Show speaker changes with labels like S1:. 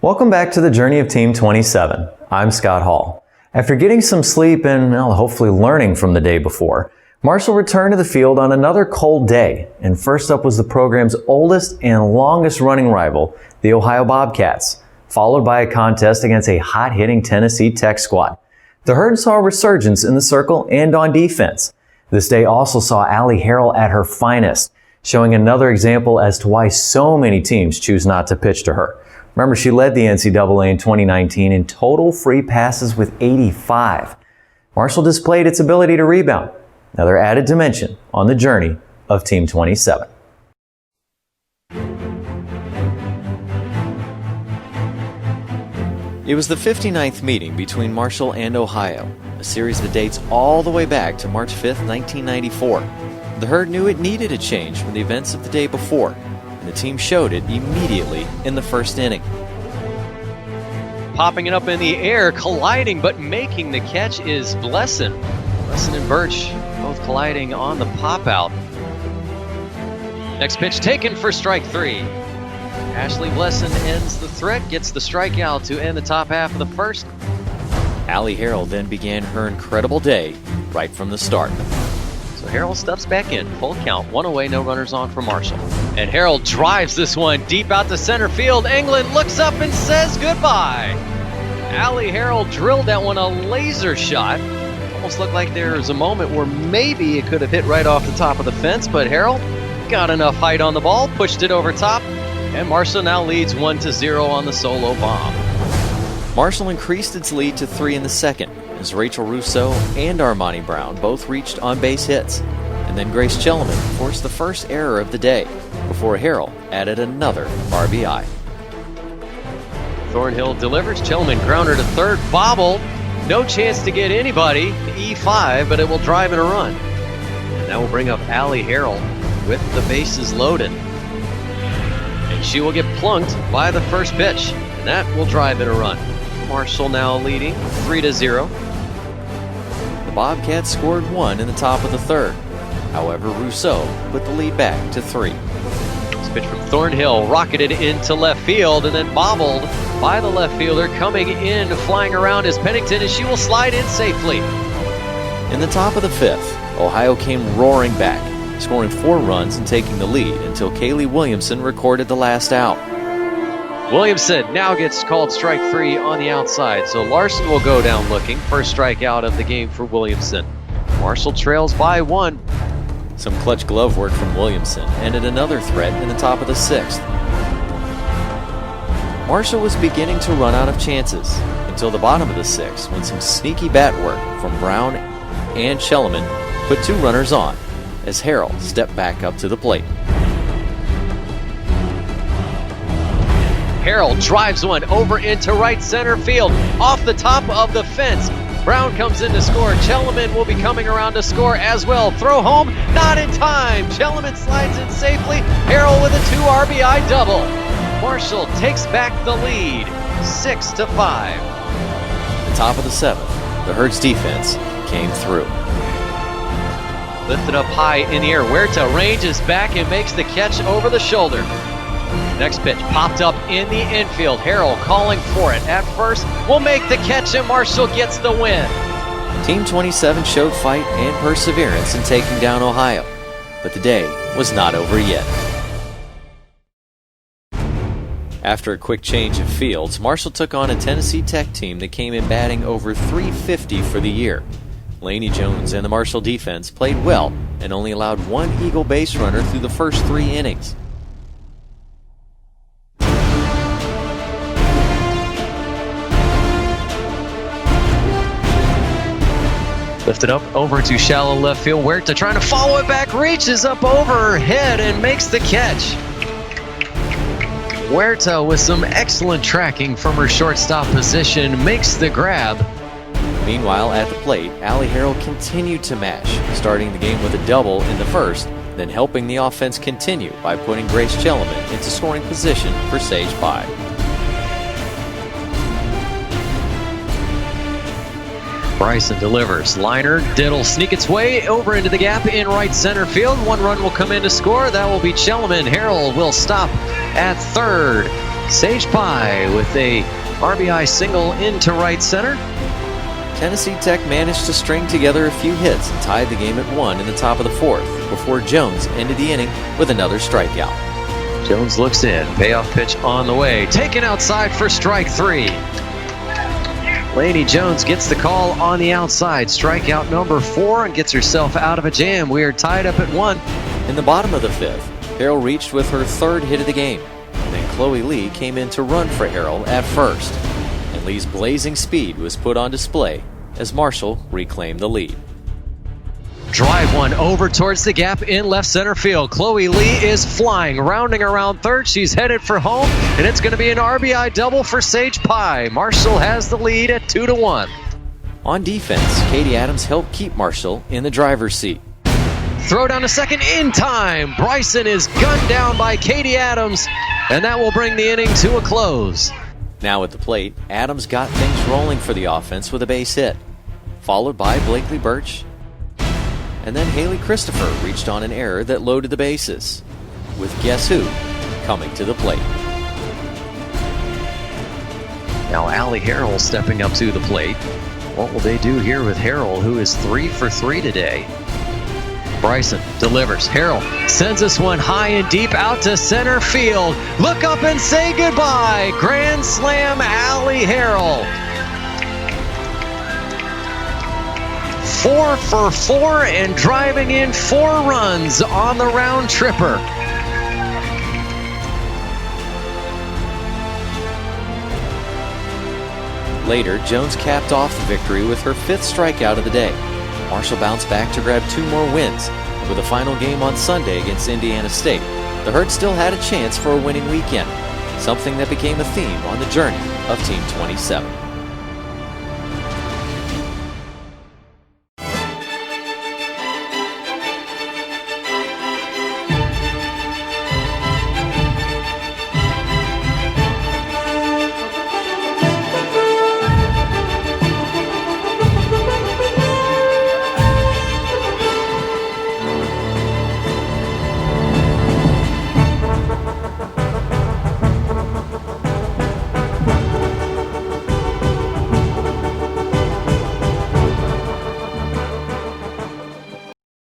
S1: Welcome back to the journey of Team 27. I'm Scott Hall. After getting some sleep and hopefully learning from the day before, Marshall returned to the field on another cold day, and first up was the program's oldest and longest running rival, the Ohio Bobcats, followed by a contest against a hot-hitting Tennessee Tech squad. The Herd saw a resurgence in the circle and on defense. This day also saw Aly Harrell at her finest, showing another example as to why so many teams choose not to pitch to her. Remember, she led the NCAA in 2019 in total free passes with 85. Marshall displayed its ability to rebound, another added dimension on the journey of Team 27. It was the 59th meeting between Marshall and Ohio, a series that dates all the way back to March 5th, 1994. The Herd knew it needed a change from the events of the day before, and the team showed it immediately in the first inning.
S2: Popping it up in the air, colliding but making the catch is Blesson. Blesson and Birch both colliding on the pop-out. Next pitch taken for strike three. Ashley Blesson ends the threat, gets the strikeout to end the top half of the first.
S1: Aly Harrell then began her incredible day right from the start.
S2: So Harrell steps back in, full count, one away, no runners on for Marshall. And Harrell drives this one deep out to center field. Englund looks up and says goodbye. Aly Harrell drilled that one a laser shot. Almost looked like there was a moment where maybe it could have hit right off the top of the fence, but Harrell got enough height on the ball, pushed it over top, and Marshall now leads 1-0 on the solo bomb.
S1: Marshall increased its lead to 3 in the second, as Rachel Rousseau and Armani Brown both reached on-base hits, and then Grace Chelleman forced the first error of the day, before Harrell added another RBI.
S2: Thornhill delivers, Chelleman grounder to third, bobbled, no chance to get anybody, E5, but it will drive in a run. And that will bring up Aly Harrell with the bases loaded. And she will get plunked by the first pitch, and that will drive in a run. Marshall now leading 3-0.
S1: The Bobcats scored 1 in the top of the third. However, Rousseau put the lead back to 3.
S2: This pitch from Thornhill rocketed into left field and then bobbled by the left fielder. Coming in, flying around is Pennington, and she will slide in safely.
S1: In the top of the fifth, Ohio came roaring back, scoring 4 runs and taking the lead until Kaylee Williamson recorded the last out.
S2: Williamson now gets called strike 3 on the outside, so Larson will go down looking. First strikeout of the game for Williamson. Marshall trails by 1.
S1: Some clutch glove work from Williamson ended another threat in the top of the 6th. Marshall was beginning to run out of chances until the bottom of the 6th when some sneaky bat work from Brown and Chelleman put 2 runners on as Harrell stepped back up to the plate.
S2: Harrell drives one over into right center field, off the top of the fence. Brown comes in to score. Chelleman will be coming around to score as well. Throw home, not in time. Chelleman slides in safely. Harrell with a 2 RBI double. Marshall takes back the lead, 6-5.
S1: The top of the 7th, the Herd's defense came through.
S2: Lifted up high in the air. Huerta ranges back and makes the catch over the shoulder. Next pitch popped up in the infield. Harrell calling for it at first. Will make the catch and Marshall gets the win.
S1: Team 27 showed fight and perseverance in taking down Ohio, but the day was not over yet. After a quick change of fields, Marshall took on a Tennessee Tech team that came in batting over .350 for the year. Laney Jones and the Marshall defense played well and only allowed 1 Eagle base runner through the first 3 innings.
S2: Lifted up over to shallow left field. Huerta trying to follow it back, reaches up over her head and makes the catch. Huerta with some excellent tracking from her shortstop position makes the grab.
S1: Meanwhile, at the plate, Aly Harrell continued to mash, starting the game with a double in the first, then helping the offense continue by putting Grace Chelleman into scoring position for Sage Pie.
S2: Bryson delivers. Liner, Diddle sneak its way over into the gap in right center field. 1 run will come in to score. That will be Chelleman. Harrell will stop at third. Sage Pie with a RBI single into right center.
S1: Tennessee Tech managed to string together a few hits and tied the game at 1 in the top of the 4th before Jones ended the inning with another strikeout.
S2: Jones looks in, payoff pitch on the way, taken outside for strike 3. Laney Jones gets the call on the outside, strikeout number 4, and gets herself out of a jam. We are tied up at 1.
S1: In the bottom of the 5th, Harrell reached with her 3rd hit of the game, and then Chloe Lee came in to run for Harrell at first, and Lee's blazing speed was put on display as Marshall reclaimed the lead.
S2: Drive one over towards the gap in left center field. Chloe Lee is flying, rounding around third. She's headed for home, and it's going to be an RBI double for Sage Pie. Marshall has the lead at 2-1.
S1: On defense, Katie Adams helped keep Marshall in the driver's seat.
S2: Throw down to second in time. Bryson is gunned down by Katie Adams, and that will bring the inning to a close.
S1: Now at the plate, Adams got things rolling for the offense with a base hit, followed by Blakely Birch, and then Haley Christopher reached on an error that loaded the bases, with guess who coming to the plate.
S2: Now Aly Harrell stepping up to the plate. What will they do here with Harrell, who is 3 for 3 today? Bryson delivers. Harrell sends this one high and deep out to center field. Look up and say goodbye. Grand slam, Aly Harrell. 4 for 4 and driving in 4 runs on the round tripper.
S1: Later, Jones capped off the victory with her 5th strikeout of the day. Marshall bounced back to grab 2 more wins. With a final game on Sunday against Indiana State, the Herd still had a chance for a winning weekend, something that became a theme on the journey of Team 27.